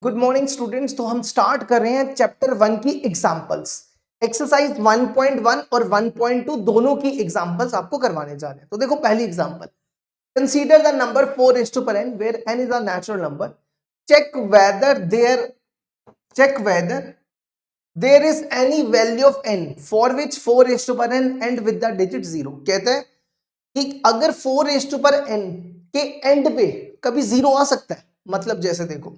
Good morning students. तो हम start कर रहे हैं चैप्टर 1 की एग्जांपल्स। एक्सरसाइज 1.1 और 1.2 दोनों की एग्जांपल्स आपको करवाने जा रहे हैं। तो देखो पहली example, consider the number 4:n where n is a natural number. Check whether there is any value of n for which 4:n end with the digit 0। कहते हैं कि अगर 4:n के एंड पे कभी 0 आ सकता है। मतलब जैसे देखो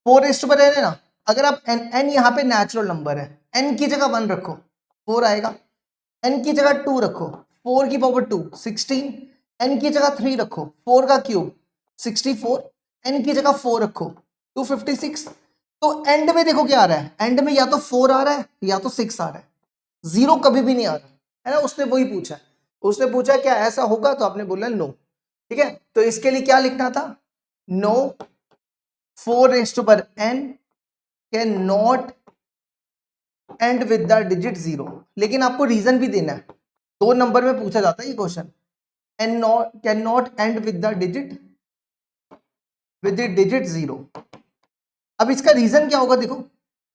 4:n है ना, अगर आप n यहाँ पे नेचुरल नंबर है, n की जगह 1 रखो 4 आएगा, n की जगह 2 रखो 4 की पावर 2 16, n की जगह 3 रखो 4 का क्यूब 64, n की जगह 4 रखो 256। तो एंड में देखो क्या आ रहा है, एंड में या तो 4 आ रहा है या तो 6 आ रहा है, 0 कभी भी नहीं आ रहा है ना। उसने वही पूछा, उसने पूछा क्या ऐसा होगा, तो आपने बोला नो। ठीक है, तो इसके लिए क्या लिखना था, no 4:n can not end with the digit 0। लेकिन आपको रीजन भी देना है, 2 नंबर में पूछा जाता है ये question. And can not end with the digit 0। अब इसका रीजन क्या होगा, देखो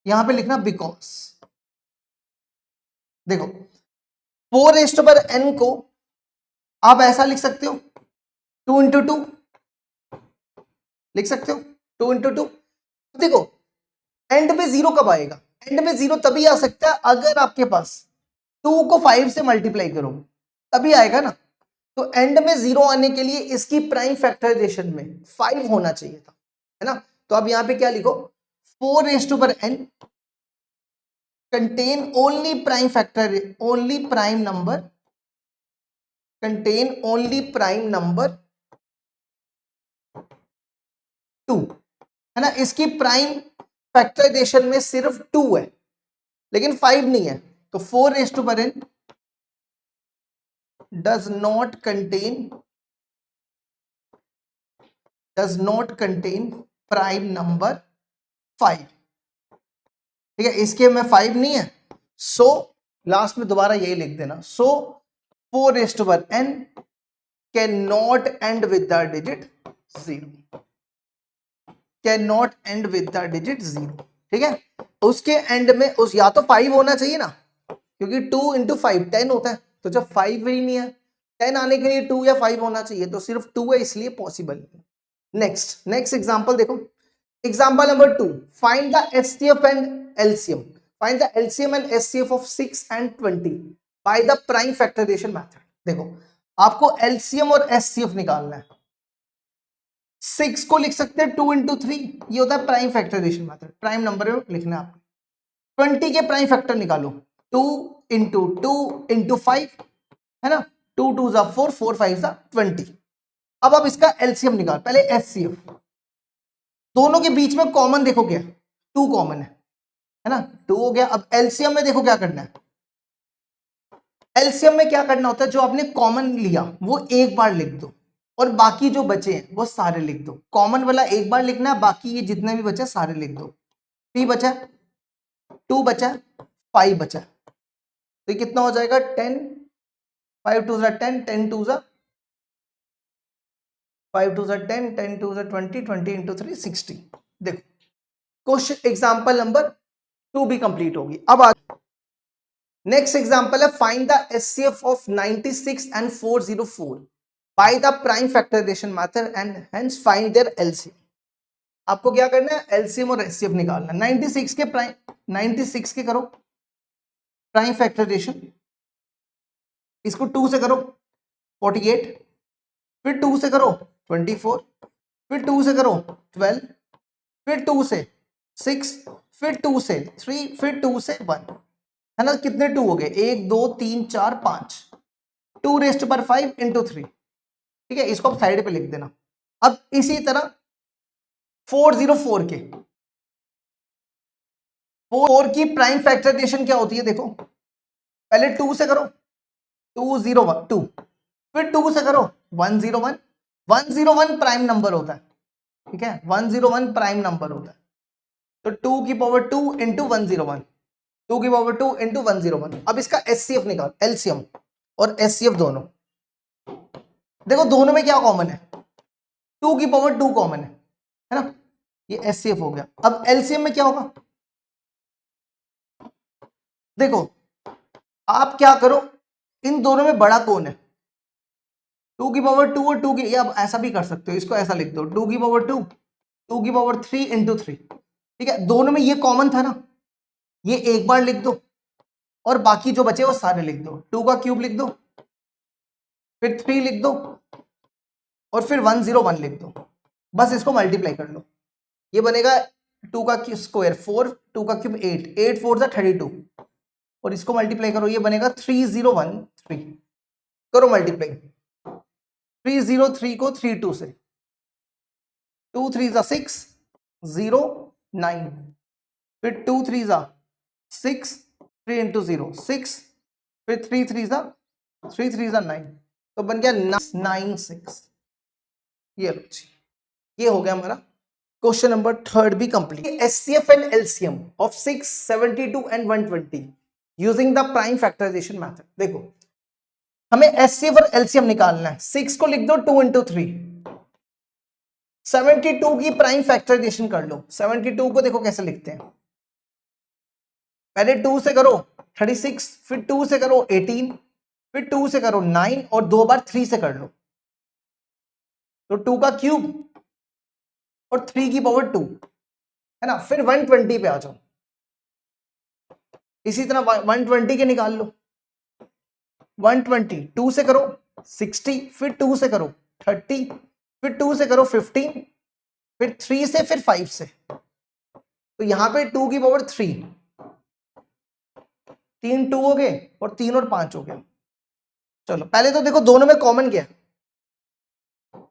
यहां पे लिखना बिकॉज। देखो 4:n को आप ऐसा लिख सकते हो 2 into 2 लिख सकते हो, 2 into 2। देखो एंड में 0 कब आएगा, एंड में 0 तभी आ सकता है अगर आपके पास 2 को 5 से मल्टीप्लाई करो तभी आएगा ना। तो एंड में 0 आने के लिए इसकी प्राइम फैक्टराइजेशन में 5 होना चाहिए था, है ना। तो अब यहां पे क्या लिखो, 4:n contain only prime factor, only prime number, contain only prime number 2, है ना। इसकी प्राइम फैक्टराइजेशन में सिर्फ 2 है लेकिन 5 नहीं है। तो 4:n does not contain prime number 5। ठीक है, इसके में 5 नहीं है, सो लास्ट में दोबारा यही लिख देना, सो 4:n can not end with the digit 0, can not end with the digit 0। ठीक है, उसके एंड में उस या तो 5 होना चाहिए ना, क्योंकि 2 into 5 10 होता है, तो जब 5 ही नहीं है 10 आने के लिए 2 या 5 होना चाहिए, तो सिर्फ 2 है इसलिए पॉसिबल। नेक्स्ट एग्जांपल देखो, example number 2, find the HCF and LCM, find the LCM and HCF of 6 and 20 by the prime factorisation method. देखो आपको एलसीएम और एचसीएफ निकालना है। 6 को लिख सकते हैं 2 into 3, ये होता है prime factorisation method, prime number में लिखना है आपको। 20 के प्राइम फैक्टर निकालो, 2 into 2 into 5, है ना, 2 2 जा 4, 4 5 जा 20। अब आप इसका एलसीएम निकाल, पहले एचसीएफ, दोनों के बीच में कॉमन देखो क्या, 2 कॉमन है ना, 2 हो गया। अब एलसीएम में देखो क्या करना है, एलसीएम में क्या करना होता है, जो आपने कॉमन लिया वो एक बार लिख दो और बाकी जो बचे हैं वो सारे लिख दो। कॉमन वाला एक बार लिखना है, बाकी ये जितने भी बचे सारे लिख दो। 3 बचा, 2 बचा, 5 बचा, तो ये कितना हो जाएगा 10, 5 2 जा 10, 10 2 जा 5 2 जा 10, 10 2 जा 20, 20 into 3 60। देखो क्वेश्चन एग्जांपल नंबर 2 भी कंप्लीट होगी। अब नेक्स्ट एग्जांपल है, find the HCF of 96 and 404 by the prime factorisation method and hence find their LCM. आपको क्या करना है, एलसीएम और एचसीएफ निकालना है। 96 के प्राइम, 96 के करो प्राइम फैक्टराइजेशन, इसको 2 से करो 48, फिर 2 से करो 24, फिर 2 से करो 12, फिर 2 से 6, फिर 2 से 3, फिर 2 से 1, है ना। कितने 2 हो गए, 1 2 3 4 5, 2⁵ into 3। ठीक है, इसको आप साइड पे लिख देना। अब इसी तरह 404 के 4 की प्राइम फैक्टराइजेशन क्या होती है, देखो पहले 2 से करो 2 फिर 2 से करो 101, 101 प्राइम नंबर होता है। ठीक है, 101 प्राइम नंबर होता है, तो 2 की पावर 2 इंटू 101, 2 की पावर 2 इंटू 101। अब इसका एचसीएफ निकाल, एलसीएम और एचसीएफ दोनों। देखो दोनों में क्या कॉमन है, 2 की पावर 2 कॉमन है ना, ये HCF हो गया। अब LCM में क्या होगा, देखो आप क्या करो, इन दोनों में बड़ा कौन है, 2 की पावर 2 और 2 की, या आप ऐसा भी कर सकते हो, इसको ऐसा लिख दो 2 की पावर 2 2 की पावर 3 इंटू 3, ठीक है। दोनों में ये कॉमन था ना, ये एक बार लिख दो और बाकी जो बचे वो सारे लिख दो। 2 का क्यूब लिख दो, फिर 3 लिख दो और फिर 101 लिख दो, बस इसको मल्टीप्लाई कर लो। ये बनेगा 2 का स्क्वायर 4, 2 का क्यूब 8, 8 4 जा 32 और इसको मल्टीप्लाई करो, ये बनेगा 3013। करो मल्टीप्लाई, 303 को 32 से, 2 3 जा 6 0 9, फिर 2 3 जा 6, 3 इंटू 0 6, फिर 3 3 जा 9, तो बन गया 96। ये लो जी, ये हो गया हमारा क्वेश्चन नंबर 3 भी complete. HCF and LCM of 6, 72 and 120 using the prime factorisation method. देखो हमें HCF और LCM निकालना है। 6 को लिख दो 2 इंटू 3, 72 की प्राइम फैक्टराइजेशन कर लो। 72 को देखो कैसे लिखते हैं, पहले 2 से करो 36, फिर 2 से करो 18, फिर 2 से करो 9 और 2 बार 3 से कर लो, तो 2 का क्यूब और 3 की पावर 2 है ना। फिर 120 पे आ जाओ, इसी तरह 120 के निकाल लो। 120 2 से करो 60, फिर 2 से करो 30, फिर 2 से करो 15, फिर 3 से, फिर 5 से, तो यहां पे 2 की पावर 3, 3 2 हो गए और 3 और 5 हो गया। चलो पहले तो देखो दोनों में कॉमन क्या है,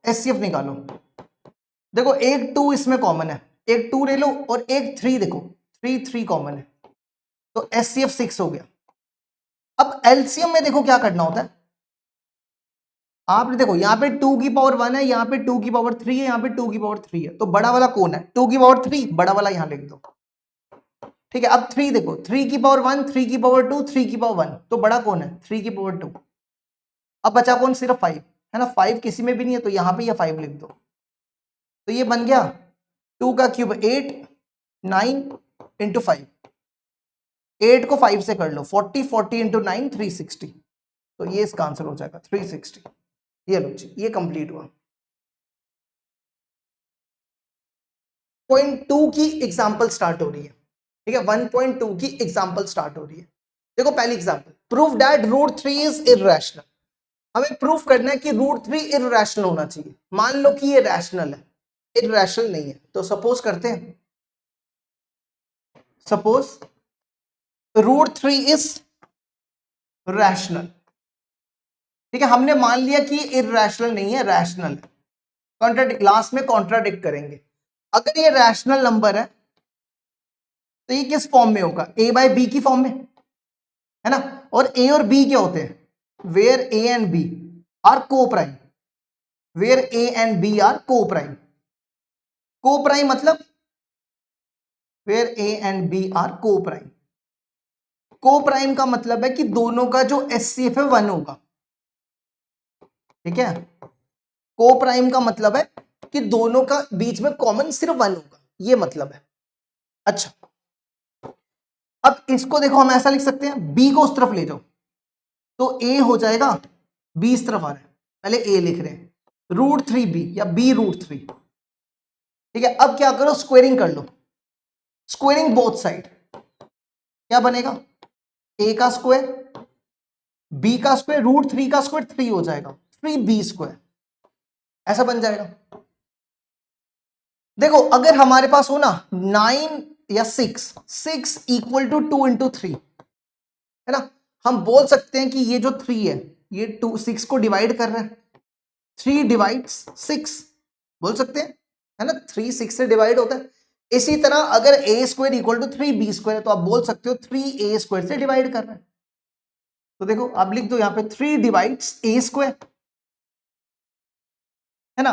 HCF निकालो। देखो एक 2 इसमें कॉमन है, एक 2 ले लो और एक 3, देखो 3 3 कॉमन है, तो HCF 6 हो गया। अब LCM में देखो क्या करना होता है, आपने देखो यहाँ पे 2 की पावर 1 है, यहाँ पे 2 की पावर 3 है, यहाँ पे 2 की पावर 3 है, तो बड़ा वाला कौन है, 2 की पावर 3, बड़ा वाला यहाँ लिख दो, ठीक है। अब 3 देखो, 3 की पावर 1, 3 की पावर 2, 3 की पावर 1, तो बड़ा कौन है, 3 की पावर 2। अब बचा कौन, सिर्फ 5 है ना, 5 किसी में भी नहीं है, तो यहाँ पे ये 5 लिख दो, तो ये बन गया 2 का क्यूब 8 9 इंटू 5, 8 को 5 से कर लो 40, 40 इंटू 9 360, तो ये इसका आंसर हो जाएगा 360। ये लो जी, ये कंप्लीट हुआ। पॉइंट 2 की एग्जांपल स्टार्ट हो रही है, ठीक है। 1.2 की एग्जांपल स्टार्ट हो रही है। देखो पहली example, prove that root 3 is irrational. हमें प्रूफ करना है कि रूट 3 इररेशनल होना चाहिए। मान लो कि ये रैशनल है, इररेशनल नहीं है, तो सपोज करते हैं, सपोज रूट 3 इज रैशनल, ठीक है। हमने मान लिया कि इररेशनल नहीं है, रैशनल है। कॉन्ट्राडिक्ट, लास्ट में कॉन्ट्राडिक्ट करेंगे। अगर ये रैशनल नंबर है तो ये किस फॉर्म में होगा, a बाय बी की फॉर्म में, है ना। और a और b क्या होते हैं, where a and b are coprime, where a and b are coprime. Coprime मतलब where a and b are coprime. Coprime का मतलब है कि दोनों का जो HCF है 1 होगा, ठीक है। को प्राइम का मतलब है कि दोनों का बीच में कॉमन सिर्फ 1 होगा, ये मतलब है। अच्छा, अब इसको देखो हम ऐसा लिख सकते हैं, b को उस तरफ ले जाओ तो a हो जाएगा, b इस तरफ आ रहा है, पहले a लिख रहे हैं, रूट 3b या b रूट 3, ठीक है। अब क्या करो, स्क्वेयरिंग कर लो, स्क्वेयरिंग बोथ साइड, क्या बनेगा, a का स्क्वायर b का स्क्वायर, रूट 3 का स्क्वायर 3 हो जाएगा, 3b स्क्वायर, ऐसा बन जाएगा। देखो अगर हमारे पास हो ना 9 या 6 इक्वल टू 2 इंटू 3, है ना, हम बोल सकते हैं कि ये जो 3 है ये 2 6 को डिवाइड कर रहा है, 3 डिवाइड्स 6 बोल सकते हैं, है ना, 3 6 से डिवाइड होता है। इसी तरह अगर a square equal to 3b square है तो आप बोल सकते हो 3a स्क्वायर से डिवाइड कर रहा है। तो देखो आप लिख दो यहां पे 3 डिवाइड्स a स्क्वायर, है ना।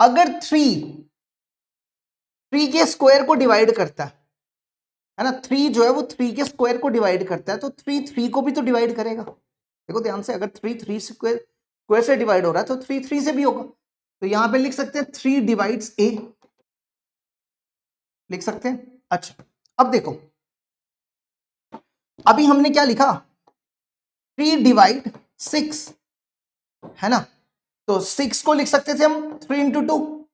अगर 3 के स्क्वायर को डिवाइड करता है ना, 3 जो है वो 3 के स्क्वायर को डिवाइड करता है, तो 3 3 को भी तो डिवाइड करेगा। देखो ध्यान से, अगर 3 3 स्क्वायर से डिवाइड हो रहा है तो 3 3 से भी होगा। तो यहां पे लिख सकते हैं 3 डिवाइड्स a, लिख सकते हैं। अच्छा अब देखो, अभी हमने क्या लिखा, 3 डिवाइड 6 है ना, तो 6 को लिख सकते थे हम 3 इंटू 2,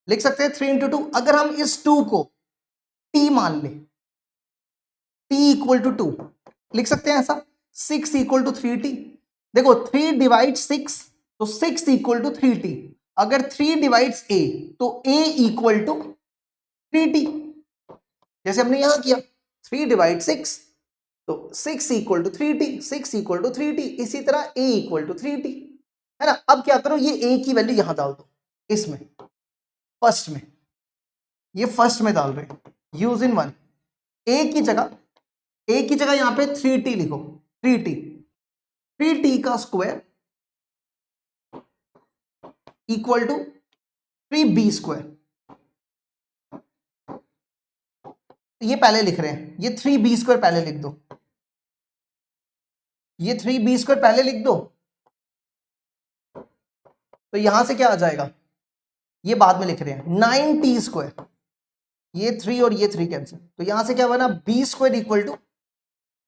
लिख सकते हैं 3 इंटू 2। अगर हम इस 2 को t मान ले, t इक्वल टू 2, लिख सकते हैं ऐसा, 6 इक्वल टू 3t। देखो 3 डिवाइड 6 तो 6 इक्वल टू 3t, अगर 3 डिवाइड्स a तो a इक्वल टू 3t, जैसे हमने यहां किया 3 डिवाइड 6 तो 6 equal to 3t, 6 equal to 3t, इसी तरह a इक्वल टू 3t है ना। अब क्या करो, ये a की वैल्यू यहां डाल दो, इसमें फर्स्ट में, ये फर्स्ट में डाल रहे हैं, यूज इन वन, a की जगह यहां पे 3t लिखो, 3t का square equal to 3b square, ये पहले लिख रहे हैं, ये 3b स्क्वायर पहले लिख दो, ये 3b स्क्वायर पहले लिख दो, तो यहां से क्या आ जाएगा, ये बाद में लिख रहे हैं 9t स्क्वायर, ये 3 और ये 3 कैंसिल, तो यहां से क्या बना, b square equal to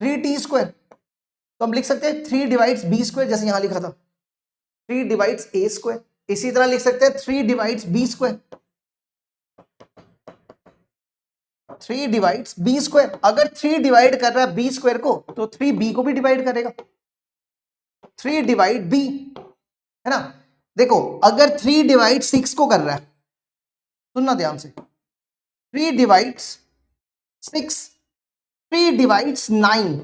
3t square. तो हम लिख सकते हैं 3 डिवाइड्स b स्क्वायर, जैसे यहां लिखा था 3 डिवाइड्स a स्क्वायर, इसी तरह लिख सकते हैं 3 divides b square, 3 divides b square. अगर 3 डिवाइड कर रहा है b स्क्वायर को तो 3b को भी डिवाइड करेगा, 3 डिवाइड b है ना। देखो अगर 3 डिवाइड 6 को कर रहा है, सुनना ध्यान से, 3 डिवाइड्स 6, 3 डिवाइड्स 9,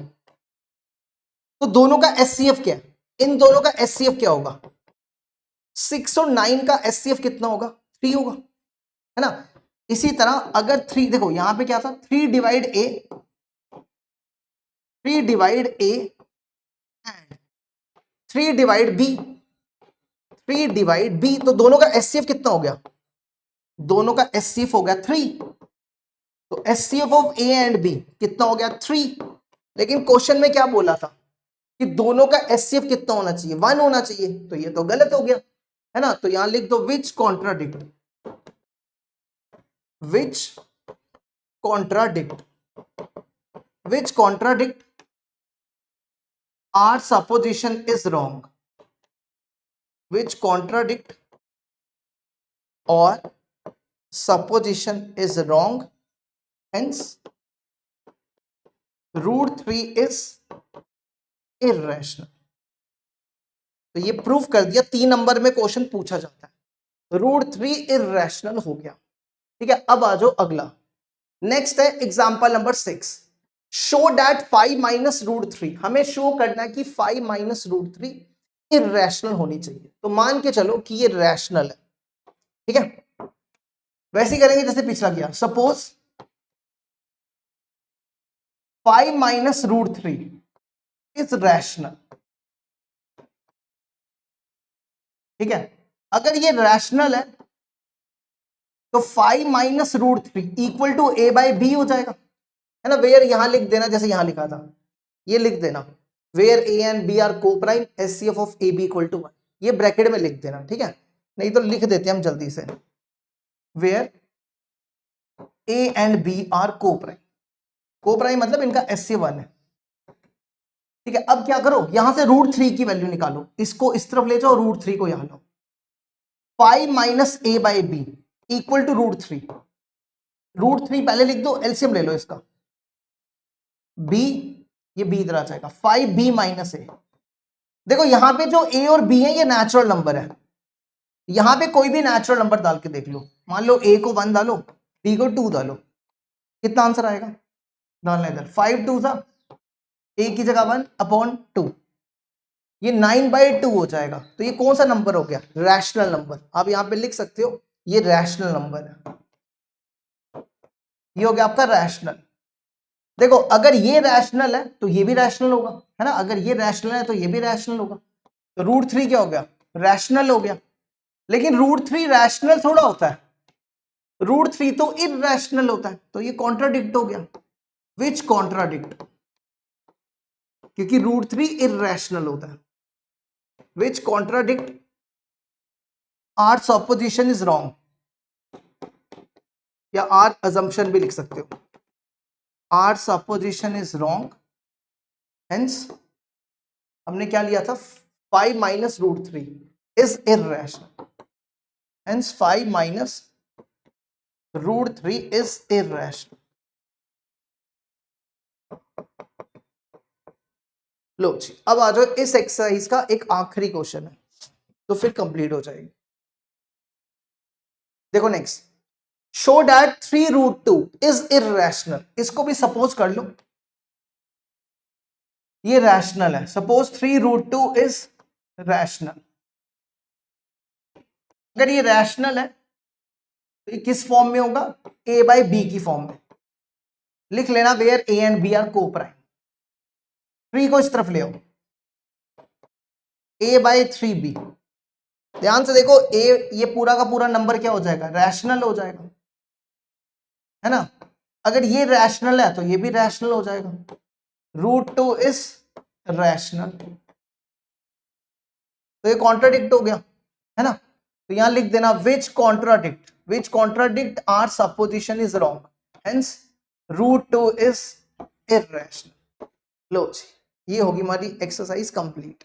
तो दोनों का एचसीएफ क्या है, इन दोनों का एचसीएफ क्या होगा, 6 और 9 का एचसीएफ कितना होगा, 3 होगा है ना। इसी तरह अगर 3, देखो यहां पे क्या था, 3 divide a, 3 divide a and 3 divide b, 3 divide b, तो दोनों का एचसीएफ कितना हो गया, दोनों का एचसीएफ हो गया 3, तो HCF of a and b कितना हो गया 3। लेकिन क्वेश्चन में क्या बोला था कि दोनों का एचसीएफ कितना होना चाहिए, 1 होना चाहिए, तो ये तो गलत हो गया है ना। तो यहां लिख दो विच contradict, which contradict our supposition is wrong, which contradict or supposition is wrong, hence root 3 is irrational। तो ये प्रूफ कर दिया, 3 नंबर में क्वेश्चन पूछा जाता है, रूट 3 इरेशनल हो गया। ठीक है, अब आ जाओ अगला, नेक्स्ट है example number 6, show that 5 minus root 3, हमें शो करना है कि 5 माइनस रूट 3 इरेशनल होनी चाहिए। तो मान के चलो कि ये रैशनल है, ठीक है, वैसे ही करेंगे जैसे पिछला किया, suppose 5 minus root 3 is rational, ठीक है। अगर ये रैशनल है तो 5 minus root 3 equal to a by B हो जाएगा, है ना। वेयर यहां लिख देना, जैसे यहां लिखा था, ये लिख देना, where a and b are coprime, HCF of a b equal to 1, ये ब्रैकेट में लिख देना, ठीक है, नहीं तो लिख देते हम जल्दी से, where a and b are coprime मतलब इनका एचसीएफ 1 है, ठीक है। अब क्या करो, यहां से रूट 3 की वैल्यू निकालो, इसको इस तरफ ले जाओ, रूट 3 को यहां लो, 5 minus a by B equal to root 3, root 3 पहले लिख दो, एलसीएम ले लो इसका, b, ये b इधर आ जाएगा, 5b माइनस a। देखो यहां पे जो a और b है ये नेचुरल नंबर है, यहां पे कोई भी नेचुरल नंबर डाल के देख लो, मान लो a को 1 डालो, b को 2 डालो, कितना आंसर आएगा, डालना इधर, 5 2 सा a की जगह 1 अपॉन 2, ये 9/2 हो जाएगा। तो ये कौन सा नंबर हो गया, रैशनल नंबर। आप यहां पे लिख सकते हो ये रैशनल नंबर है, ये हो गया आपका रैशनल। देखो अगर ये रैशनल है तो ये भी रैशनल होगा, है ना, अगर ये रैशनल है तो ये भी रैशनल होगा, तो रूट 3 क्या हो गया, रैशनल हो गया। लेकिन रूट 3 रैशनल थोड़ा होता है, रूट 3 तो इरैशनल होता है, तो ये कॉन्ट्राडिक्ट हो गया, विच कॉन्ट्राडिक्ट, क्योंकि रूट 3 इरैशनल होता है, which contradict our supposition is wrong, या आर अजम्पशन भी लिख सकते हो। Our supposition is wrong, hence हमने क्या लिया था, 5 minus root 3 is irrational, hence 5 minus root 3 is irrational. लो जी, अब आ जाओ इस एक्सरसाइज का एक आखिरी क्वेश्चन है, तो फिर कंप्लीट हो जाएगी। देखो next, show that 3 root 2 is irrational. इसको भी सपोज कर लो ये रैशनल है। Suppose 3 root 2 is rational. अगर ये रैशनल है तो ये किस फॉर्म में होगा, a बाई बी की फॉर्म में। लिख लेना where a and b are coprime. 3 को इस तरफ ले आओ, a बाई 3b। ध्यान से देखो, a ये पूरा का पूरा नंबर क्या हो जाएगा, रैशनल हो जाएगा, है ना। अगर ये रैशनल है तो ये भी रैशनल हो जाएगा। रूट 2 इज रैशनल, तो ये कॉन्ट्राडिक्ट हो गया, है ना। तो यहां लिख देना which contradict our supposition is wrong, hence root 2 is irrational. लो जी, ये होगी हमारी एक्सरसाइज कंप्लीट।